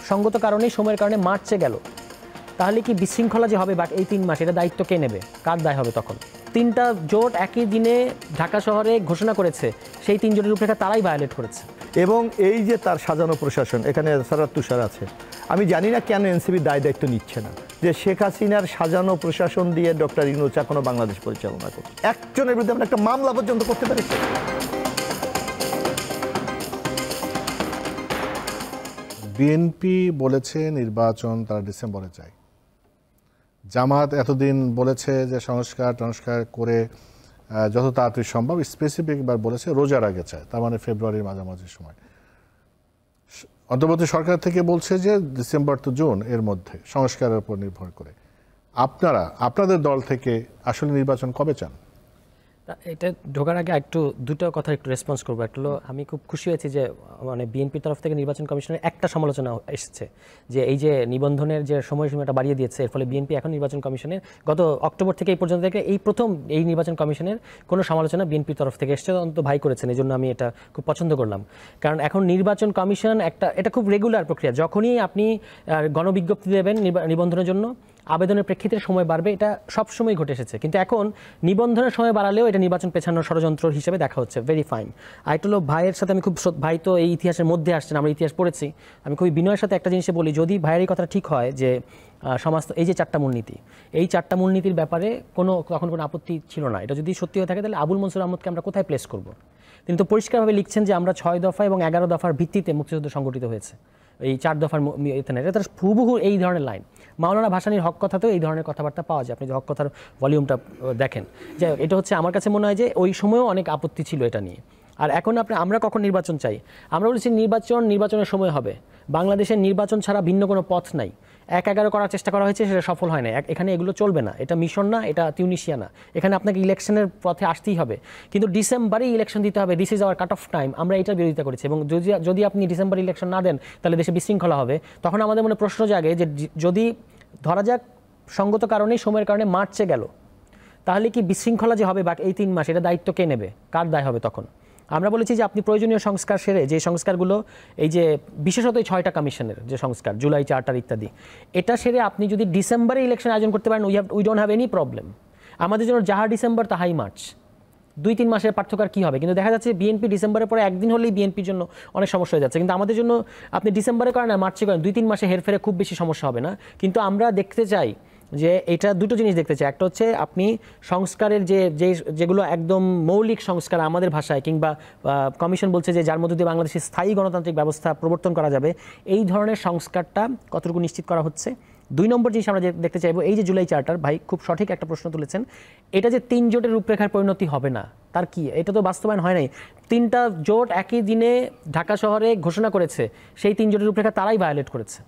সঙ্গত কারণেই সময়ের কারণে মার্চে গেল, তাহলে কি বিশৃঙ্খলা যে হবে বা এই 3 মাস, এটা দায়িত্ব কে নেবে? কার দায় হবে তখন? 3টা জোট একই দিনে ঢাকা শহরে ঘোষণা করেছে, সেই 3 জোটের রূপরেখা তারাই ভায়োলেট করেছে। এবং এই যে তার সাজানো প্রশাসন, এখানে সারাত তুষার আছে, আমি জানি না কেন এনসিপি দায়িত্ব নিচ্ছে না যে শেখ হাসিনার সাজানো প্রশাসন দিয়ে ডক্টর ইউনূস এখনো বাংলাদেশ পরিচালনা করছে। একজনের বিরুদ্ধে আমরা একটা মামলা পর্যন্ত করতে পেরেছি। বিএনপি বলেছে নির্বাচন তারা ডিসেম্বরে চায়। জামাত এতদিন বলেছে যে সংস্কার করে যত তাড়াতাড়ি সম্ভব, স্পেসিফিকবার বলেছে রোজার আগে চায়, তার মানে ফেব্রুয়ারির মাঝামাঝি সময়। অন্তর্বর্তী সরকার থেকে বলছে যে ডিসেম্বর টু জুন এর মধ্যে, সংস্কারের উপর নির্ভর করে। আপনাদের দল থেকে আসলে নির্বাচন কবে চান? এটা ঢোকার আগে একটু দুটো কথা একটু রেসপন্স করবো। একটা হলো, আমি খুব খুশি হয়েছি যে মানে বিএনপির তরফ থেকে নির্বাচন কমিশনের একটা সমালোচনা এসেছে যে এই যে নিবন্ধনের যে সময়সীমাটা বাড়িয়ে দিয়েছে, এর ফলে বিএনপি এখন নির্বাচন কমিশনের গত অক্টোবর থেকে এই পর্যন্ত থেকে এই প্রথম এই নির্বাচন কমিশনের কোনো সমালোচনা বিএনপির তরফ থেকে এসেছে, অন্তত ভাই করেছেন, এই জন্য আমি এটা খুব পছন্দ করলাম। কারণ এখন নির্বাচন কমিশন এটা খুব রেগুলার প্রক্রিয়া, যখনই আপনি গণবিজ্ঞপ্তি দেবেন নিবন্ধনের জন্য আবেদনের প্রেক্ষিতে সময় বাড়বে, এটা সবসময় ঘটে এসেছে। কিন্তু এখন নিবন্ধনের সময় বাড়ালেও এটা নির্বাচন পেছানোর ষড়যন্ত্র হিসেবে দেখা হচ্ছে। Very fine. আইটলো ভাইয়ের সাথে আমি খুব, ভাই তো এই ইতিহাসের মধ্যে আসছেন, আমরা ইতিহাস পড়েছি, আমি খুবই বিনয়ের সাথে একটা জিনিসে বলি, যদি ভাইয়ের এই কথাটা ঠিক হয় যে সমাজ এই যে 4টা মূলনীতি, এই 4টা মূলনীতির ব্যাপারে তখন কোনো আপত্তি ছিল না, এটা যদি সত্যি হয়ে থাকে তাহলে আবুল মনসুর আহমদকে আমরা কোথায় প্লেস করব? তিনি তো পরিষ্কারভাবে লিখছেন যে আমরা 6 দফা এবং 11 দফার ভিত্তিতে মুক্তিযুদ্ধ সংগঠিত হয়েছে, এই 4 দফার এটা হুবহু এই ধরনের লাইন। মাওলানা ভাসানীর হক কথাতেও এই ধরনের কথাবার্তা পাওয়া যায়, আপনি যে হক কথার ভলিউমটা দেখেন। যে এটা হচ্ছে আমার কাছে মনে হয় যে ওই সময়ও অনেক আপত্তি ছিল এটা নিয়ে। আর এখন আমরা কখন নির্বাচন চাই? আমরা বলছি নির্বাচনের সময় হবে। বাংলাদেশের নির্বাচন ছাড়া ভিন্ন কোনো পথ নাই। 1-11 করার চেষ্টা করা হয়েছে, সেটা সফল হয় না। এখানে এগুলো চলবে না, এটা মিশন না, এটা তিউনিসিয়া না। এখানে আপনাকে ইলেকশনের পথে আসতেই হবে, কিন্তু ডিসেম্বরেই ইলেকশন দিতে হবে। This is our cut off time. আমরা এটার বিরোধিতা করেছি, এবং যদি আপনি ডিসেম্বরে ইলেকশন না দেন তাহলে দেশে বিশৃঙ্খলা হবে। তখন আমাদের মনে প্রশ্ন জাগে যে যদি ধরা যাক সঙ্গত কারণেই সময়ের কারণে মার্চে গেল, তাহলে কি বিশৃঙ্খলা যে হবে বা এই 3 মাস, এটা দায়িত্ব কে নেবে? কার দায় হবে তখন? আমরা বলেছি যে আপনি প্রয়োজনীয় সংস্কার সেরে, যে সংস্কারগুলো এই যে বিশেষত এই 6টা কমিশনের যে সংস্কার, জুলাই চার্টার ইত্যাদি, এটা সেরে আপনি যদি ডিসেম্বরে ইলেকশন আয়োজন করতে পারেন, we don't have any problem. আমাদের জন্য যাহা ডিসেম্বর তাহাই মার্চ, 2-3 মাসের পার্থক্য কি হবে? কিন্তু দেখা যাচ্ছে বিএনপি ডিসেম্বরের পরে একদিন হলেই বিএনপির জন্য অনেক সমস্যা হয়ে যাচ্ছে। কিন্তু আমাদের জন্য আপনি ডিসেম্বরে করেন আর মার্চে করেন, 2-3 মাসে হেরফেরে খুব বেশি সমস্যা হবে না। কিন্তু আমরা দেখতে চাই যে এটা দুটো জিনিস দেখতে চাই। একটা হচ্ছে আপনি সংস্কারের যেগুলো একদম মৌলিক সংস্কার আমাদের ভাষায়, কিংবা কমিশন বলছে যে যার মধ্যে দিয়ে বাংলাদেশের স্থায়ী গণতান্ত্রিক ব্যবস্থা প্রবর্তন করা যাবে, এই ধরনের সংস্কারটা কতটুকু নিশ্চিত করা হচ্ছে। 2 নম্বর জিনিস আমরা দেখতে চাইবো, এই যে জুলাই চার্টার, ভাই খুব সঠিক একটা প্রশ্ন তুলেছেন, এটা যে 3 জোটের রূপরেখার পরিণতি হবে না, তার কি? এটা তো বাস্তবায়ন হয় নাই। 3টা জোট একই দিনে ঢাকা শহরে ঘোষণা করেছে, সেই 3 জোটের রূপরেখা তারাই ভায়োলেট করেছে,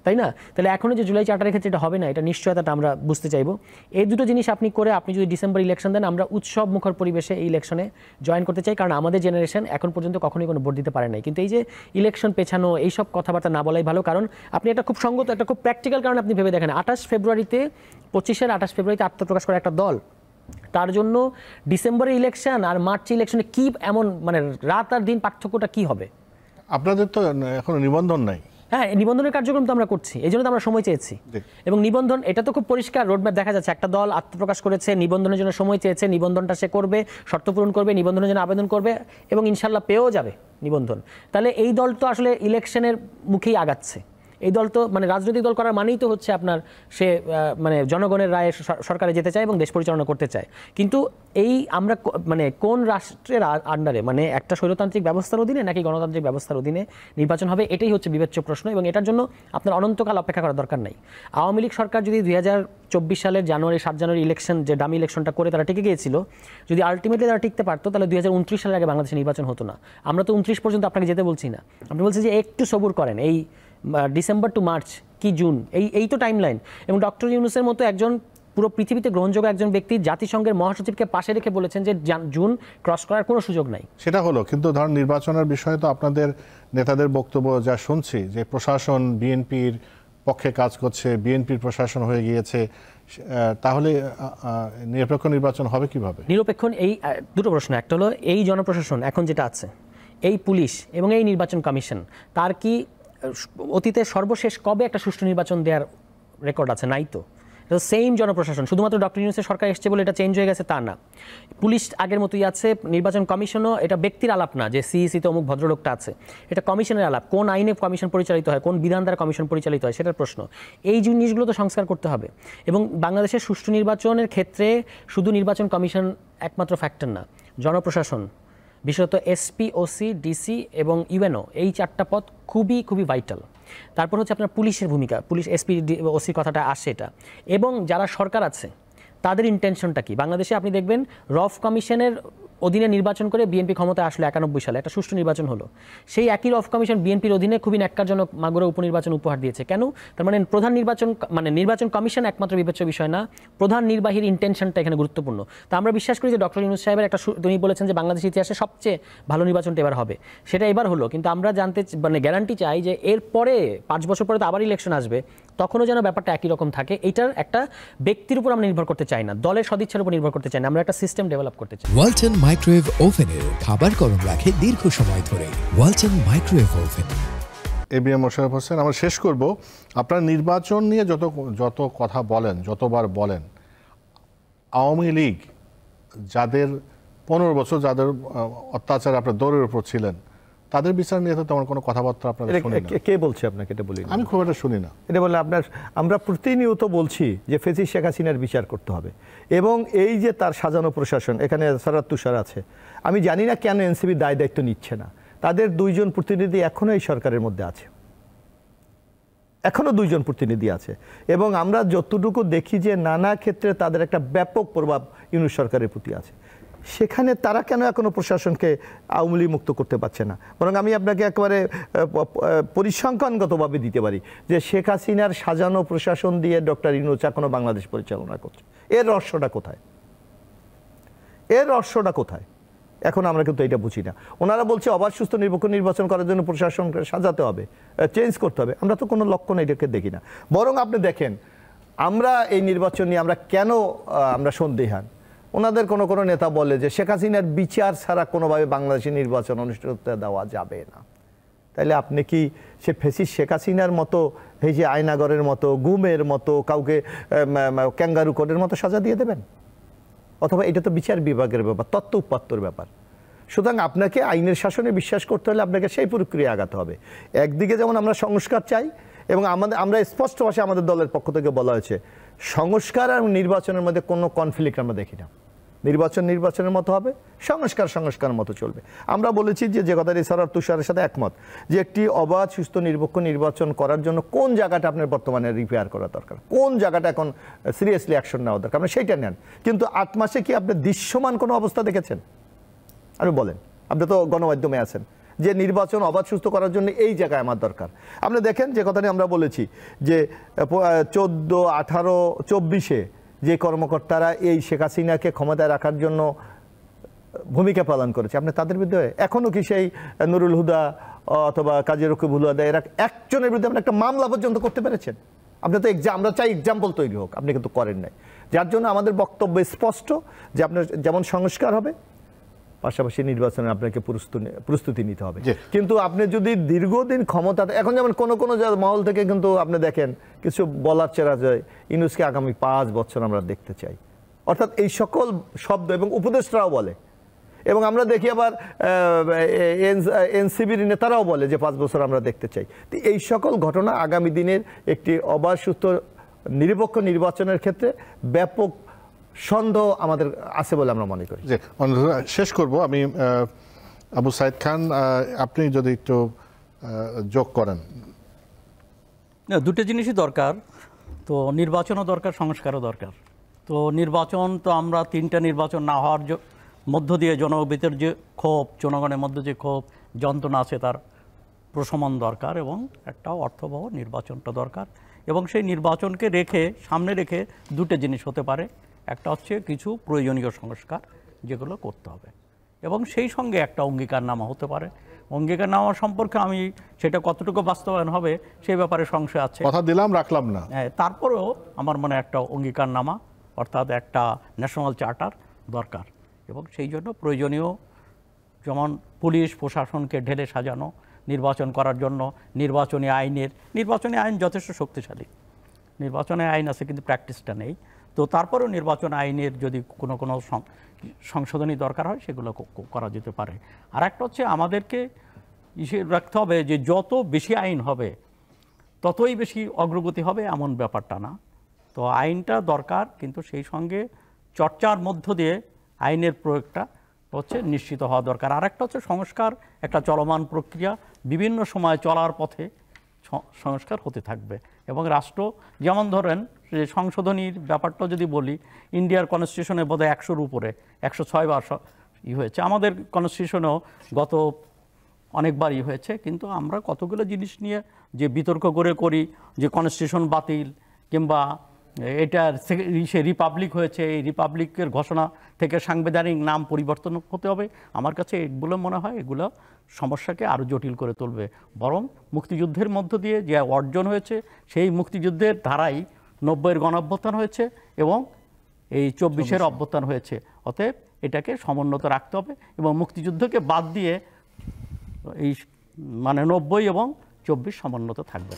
তাই না? তাহলে এখনও যে জুলাই চার্টারের ক্ষেত্রে এটা হবে না, এটা নিশ্চয়তাটা আমরা বুঝতে চাইবো। এই দুটো জিনিস আপনি করে আপনি যদি ডিসেম্বর ইলেকশন দেন, আমরা উৎসব মুখর পরিবেশে এই ইলেকশনে জয়েন করতে চাই, কারণ আমাদের জেনারেশন এখন পর্যন্ত কখনোই কোনো ভোট দিতে পারে নাই। কিন্তু এই যে ইলেকশন পেছানো, এইসব কথাবার্তা না বলাই ভালো, কারণ আপনি একটা খুব সঙ্গত, একটা খুব প্র্যাকটিক্যাল কারণ আপনি ভেবে দেখেন, 28 ফেব্রুয়ারিতে 25-এর 28 ফেব্রুয়ারিতে আত্মপ্রকাশ করে একটা দল, তার জন্য ডিসেম্বরে ইলেকশন আর মার্চে ইলেকশনে কি এমন মানে রাত আর দিন পার্থক্যটা কি হবে? আপনাদের তো এখনো নিবন্ধন নাই। হ্যাঁ, নিবন্ধনের কার্যক্রম তো আমরা করছি, এই জন্য তো আমরা সময় চেয়েছি। এবং নিবন্ধন এটা তো খুব পরিষ্কার রোডম্যাপ দেখা যাচ্ছে, একটা দল আত্মপ্রকাশ করেছে, নিবন্ধনের জন্য সময় চেয়েছে, নিবন্ধনটা সে করবে, শর্ত পূরণ করবে, নিবন্ধনের জন্য আবেদন করবে এবং ইনশাল্লাহ পেয়েও যাবে নিবন্ধন। তাহলে এই দল তো আসলে ইলেকশনের মুখেই আগাচ্ছে। এই দল তো মানে রাজনৈতিক দল করার মানেই তো হচ্ছে আপনার সে মানে জনগণের রায়ে সরকারে যেতে চায় এবং দেশ পরিচালনা করতে চায়। কিন্তু এই আমরা মানে কোন রাষ্ট্রের আন্ডারে, মানে একটা স্বৈরতান্ত্রিক ব্যবস্থার অধীনে নাকি গণতান্ত্রিক ব্যবস্থার অধীনে নির্বাচন হবে, এটাই হচ্ছে বিবেচ্য প্রশ্ন। এবং এটার জন্য আপনার অনন্তকাল অপেক্ষা করার দরকার নাই। আওয়ামী লীগ সরকার যদি 2024 সালের 7 জানুয়ারি ইলেকশন, যে ডামি ইলেকশনটা করে তারা টিকে গিয়েছিল, যদি আলটিমেটলি তারা টিকতে পারতো, তাহলে 2029 সালের আগে বাংলাদেশে নির্বাচন হতো না। আমরা তো 29 পর্যন্ত আপনাকে যেতে বলছি না, আপনি বলছি যে একটু সবুর করেন, এই ডিসেম্বর টু মার্চ কি জুন, এই তো টাইম লাইন। এবং ডক্টর ইউনূসের মতো একজন পুরো পৃথিবীতে গ্রহণযোগ্য একজন ব্যক্তি জাতিসংঘের মহাসচিবকে পাশে রেখে বলেছেন যে জুন ক্রস করার কোনো সুযোগ নাই। সেটা হলো, কিন্তু ধরুন নির্বাচনের বিষয়ে তো আপনাদের নেতাদের বক্তব্য যা শুনছি, যে প্রশাসন বিএনপির পক্ষে কাজ করছে, বিএনপির প্রশাসন হয়ে গিয়েছে, তাহলে নিরপেক্ষ নির্বাচন হবে কিভাবে? নিরপেক্ষ এই দুটো প্রশ্ন। একটা হলো এই জনপ্রশাসন এখন যেটা আছে, এই পুলিশ এবং এই নির্বাচন কমিশন, তার কি অতীতে সর্বশেষ কবে একটা সুষ্ঠু নির্বাচন দেওয়ার রেকর্ড আছে? নাই তো। এটা সেম জনপ্রশাসন, শুধুমাত্র ডক্টর ইউনূসের সরকার এসছে বলে এটা চেঞ্জ হয়ে গেছে তা না। পুলিশ আগের মতোই আছে, নির্বাচন কমিশনও, এটা ব্যক্তির আলাপ না যে সিইসিতে অমুক ভদ্রলোকটা আছে, এটা কমিশনের আলাপ। কোন আইনে কমিশন পরিচালিত হয়, কোন বিধান দ্বারা কমিশন পরিচালিত হয়, সেটার প্রশ্ন। এই জিনিসগুলো তো সংস্কার করতে হবে। এবং বাংলাদেশের সুষ্ঠু নির্বাচনের ক্ষেত্রে শুধু নির্বাচন কমিশন একমাত্র ফ্যাক্টর না, জনপ্রশাসন, বিশেষত এসপি, ওসি, ডিসি এবং ইউএনও, এই 4টা পদ খুবই খুবই ভাইটাল। তারপর হচ্ছে আপনার পুলিশের ভূমিকা, পুলিশ, এসপি, ওসির কথাটা আসে এটা, এবং যারা সরকার আছে তাদের ইন্টেনশনটা কি। বাংলাদেশে আপনি দেখবেন রফ কমিশনের অধীনে নির্বাচন করে বিএনপি ক্ষমতায় আসলো 91 সালে, একটা সুষ্ঠু নির্বাচন হলো। সেই একই রফ কমিশন বিএনপির অধীনে খুবই ন্যাক্কারজনক মাগুরা উপনির্বাচন উপহার দিয়েছে। কেন? তার মানে প্রধান নির্বাচন, মানে নির্বাচন কমিশন একমাত্র বিবেচ্য বিষয় না, প্রধান নির্বাহীর ইন্টেনশনটা এখানে গুরুত্বপূর্ণ। তা আমরা বিশ্বাস করি যে ডক্টর ইউনূস সাহেবের একটা, তিনি বলেছেন যে বাংলাদেশ ইতিহাসে সবচেয়ে ভালো নির্বাচনটা এবার হবে, সেটা এবার হলো। কিন্তু আমরা মানে গ্যারান্টি চাই যে এর পরে 5 বছর পরে তো আবার ইলেকশন আসবে, তখনও যেন ব্যাপারটা একই রকম থাকে। এইটার একটা ব্যক্তির উপর আমরা নির্ভর করতে চাই না, দলের সদিচ্ছার উপর নির্ভর করতে চাই না, আমরা একটা সিস্টেম ডেভেলপ করতে চাই। ওয়ালটন মাইক্রোওয়েভ ওভেনের খাবার গরম রাখে দীর্ঘ সময় ধরে। Walton microwave oven. ABM Mosharraf Hossain, আমরা শেষ করব। আপনার নির্বাচন নিয়ে যত কথা বলেন, যতবার বলেন, আওয়ামী লীগ যাদের 15 বছর যাদের অত্যাচার আপনার দৌড়ের উপর ছিলেন, তাদের বিচার নিয়ে তো তেমন কোনো কথাবার্তা আপনারা শুনি না। কে বলছে আপনাকে? এটা বলি আমি খুব একটা শুনি না। এটা বলে আমরা প্রতিনিয়ত বলছি যে ফেসিস্ট শেখ হাসিনার বিচার করতে হবে, এবং এই যে তার সাজানো প্রশাসন, এখানে সারাত তুষার আছে, আমি জানি না কেন এনসিবি দায়িত্ব নিচ্ছে না। তাদের 2 জন প্রতিনিধি এখনো এই সরকারের মধ্যে আছে, এখনো 2 জন প্রতিনিধি আছে, এবং আমরা যতটুকু দেখি যে নানা ক্ষেত্রে তাদের একটা ব্যাপক প্রভাব ইউনূস সরকারের প্রতি আছে। সেখানে তারা কেন এখনো প্রশাসনকে আওয়ামী লীগ মুক্ত করতে পারছে না? বরং আমি আপনাকে একেবারে পরিসংখ্যানগতভাবে দিতে পারি যে শেখ হাসিনার সাজানো প্রশাসন দিয়ে ডক্টর ইউনূস এখনো বাংলাদেশ পরিচালনা করছে। এর রহস্যটা কোথায়? এর রহস্যটা কোথায়? এখন আমরা কিন্তু এটা বুঝি না। ওনারা বলছে অবাধ সুস্থ নিরপেক্ষ নির্বাচন করার জন্য প্রশাসনকে সাজাতে হবে, চেঞ্জ করতে হবে। আমরা তো কোনো লক্ষণ এটাকে দেখি না। বরং আপনি দেখেন, আমরা এই নির্বাচন নিয়ে আমরা কেন আমরা সন্দিহান। ওনাদের কোনো নেতা বলে যে শেখ হাসিনার বিচার ছাড়া কোনোভাবে বাংলাদেশের নির্বাচন অনুষ্ঠিত দেওয়া যাবে না। তাইলে আপনি কি সে ফেসিস্ট শেখ হাসিনার মতো, এই যে আয়নাগরের মতো, গুমের মতো, কাউকে ক্যাঙ্গারু কোডের মতো সাজা দিয়ে দেবেন? অথবা এটা তো বিচার বিভাগের ব্যাপার, তত্ত্ব উপাত্তর ব্যাপার। সুতরাং আপনাকে আইনের শাসনে বিশ্বাস করতে হলে আপনাকে সেই প্রক্রিয়া আগাতে হবে। একদিকে যেমন আমরা সংস্কার চাই, এবং আমরা স্পষ্ট ভাষায় আমাদের দলের পক্ষ থেকে বলা হয়েছে, সংস্কার আর নির্বাচনের মধ্যে কোনো কনফ্লিক্ট আমরা দেখি না। নির্বাচনের মতো হবে, সংস্কার মতো চলবে। আমরা বলেছি যে কথাটি সারাত তুষারের সাথে একমত, যে একটি অবাধ সুস্থ নিরপেক্ষ নির্বাচন করার জন্য কোন জায়গাটা আপনার বর্তমানে রিপেয়ার করা দরকার, কোন জায়গাটা এখন সিরিয়াসলি অ্যাকশন নেওয়া দরকার, আপনি সেইটা নেন। কিন্তু 8 মাসে কি আপনি দৃশ্যমান কোনো অবস্থা দেখেছেন? আপনি বলেন, আপনি তো গণমাধ্যমে আছেন, যে নির্বাচন অবাধ সুস্থ করার জন্য এই জায়গায় আমার দরকার। আপনি দেখেন যে কথাটি আমরা বলেছি যে 14, 18, 24-এ যে কর্মকর্তারা এই শেখ হাসিনাকে ক্ষমতায় রাখার জন্য ভূমিকা পালন করেছে, আপনি তাদের বিরুদ্ধে এখনও কি সেই নুরুল হুদা অথবা কাজী রকিবুল হুদা এরা একজনের বিরুদ্ধে আপনি একটা মামলা পর্যন্ত করতে পেরেছেন? আপনি তো আমরা চাই এক্সাম্পল তৈরি হোক, আপনি কিন্তু করেন নাই। যার জন্য আমাদের বক্তব্য স্পষ্ট যে আপনার যেমন সংস্কার হবে, পাশাপাশি নির্বাচনে আপনাকে প্রস্তুতি নিতে হবে। কিন্তু আপনি যদি দীর্ঘদিন ক্ষমতা, এখন যেমন কোনো মহল থেকে কিন্তু আপনি দেখেন কিছু বলার চেরা যায়, ইউনূসকে আগামী 5 বছর আমরা দেখতে চাই, অর্থাৎ এই সকল শব্দ, এবং উপদেষ্টারাও বলে, এবং আমরা দেখি আবার এনসিবির নেতারাও বলে যে 5 বছর আমরা দেখতে চাই। তো এই সকল ঘটনা আগামী দিনের একটি অবাধ সুস্থ নিরপেক্ষ নির্বাচনের ক্ষেত্রে ব্যাপক সন্দেহ আমাদের আছে বলে আমরা মনে করি। শেষ করব আমি, আবু সাইদ খান, আপনি যদি একটু যোগ করেন। দুটো জিনিসই দরকার, তো নির্বাচনও দরকার, সংস্কারও দরকার। তো নির্বাচন তো আমরা 3টা নির্বাচন না হওয়ার মধ্য দিয়ে জনগণের যে ক্ষোভ, জনগণের মধ্যে যে ক্ষোভ যন্ত্রণা আছে তার প্রশমন দরকার, এবং একটা অর্থবহ নির্বাচনটা দরকার। এবং সেই নির্বাচনকে সামনে রেখে 2টা জিনিস হতে পারে। একটা হচ্ছে কিছু প্রয়োজনীয় সংস্কার যেগুলো করতে হবে, এবং সেই সঙ্গে একটা অঙ্গীকারনামা হতে পারে। অঙ্গীকারনামা সম্পর্কে আমি সেটা কতটুকু বাস্তবায়ন হবে সেই ব্যাপারে সংশয় আছে, কথা দিলাম রাখলাম না। হ্যাঁ, তারপরেও আমার মনে একটা অঙ্গীকারনামা, অর্থাৎ একটা ন্যাশনাল চার্টার দরকার। এবং সেই জন্য প্রয়োজনীয় যেমন পুলিশ প্রশাসনকে ঢেলে সাজানো, নির্বাচন করার জন্য নির্বাচনী আইন যথেষ্ট শক্তিশালী, নির্বাচনী আইন আছে কিন্তু প্র্যাকটিসটা নেই। তো তারপরেও নির্বাচন আইনের যদি কোনো সংশোধনী দরকার হয় সেগুলো করা যেতে পারে। আর একটা হচ্ছে আমাদেরকে রাখতে হবে যে যত বেশি আইন হবে ততই বেশি অগ্রগতি হবে এমন ব্যাপারটা না। তো আইনটা দরকার, কিন্তু সেই সঙ্গে চর্চার মধ্য দিয়ে আইনের প্রয়োগটা হচ্ছে নিশ্চিত হওয়া দরকার। আর একটা হচ্ছে সংস্কার একটা চলমান প্রক্রিয়া, বিভিন্ন সময় চলার পথে সংস্কার হতে থাকবে। এবং রাষ্ট্র যেমন ধরেন যে সংশোধনীর ব্যাপারটা যদি বলি, ইন্ডিয়ার কনস্টিটিউশনে বোধহয় 100-র উপরে 106 বার হয়েছে, আমাদের কনস্টিটিউশনেও গত অনেকবারই হয়েছে। কিন্তু আমরা কতগুলো জিনিস নিয়ে যে বিতর্ক করি যে কনস্টিটিউশন বাতিল কিংবা এটার রিপাবলিক হয়েছে, এই রিপাবলিকের ঘোষণা থেকে সাংবিধানিক নাম পরিবর্তন হতে হবে, আমার কাছে এগুলো মনে হয় এগুলো সমস্যাকে আরও জটিল করে তুলবে। বরং মুক্তিযুদ্ধের মধ্য দিয়ে যে অর্জন হয়েছে সেই মুক্তিযুদ্ধের ধারাই 90-এর গণঅভ্যুত্থান হয়েছে এবং এই 24-এর অভ্যুত্থান হয়েছে। অতএব এটাকে সমুন্নত রাখতে হবে এবং মুক্তিযুদ্ধকে বাদ দিয়ে এই 90 এবং 24 সমুন্নত থাকবে।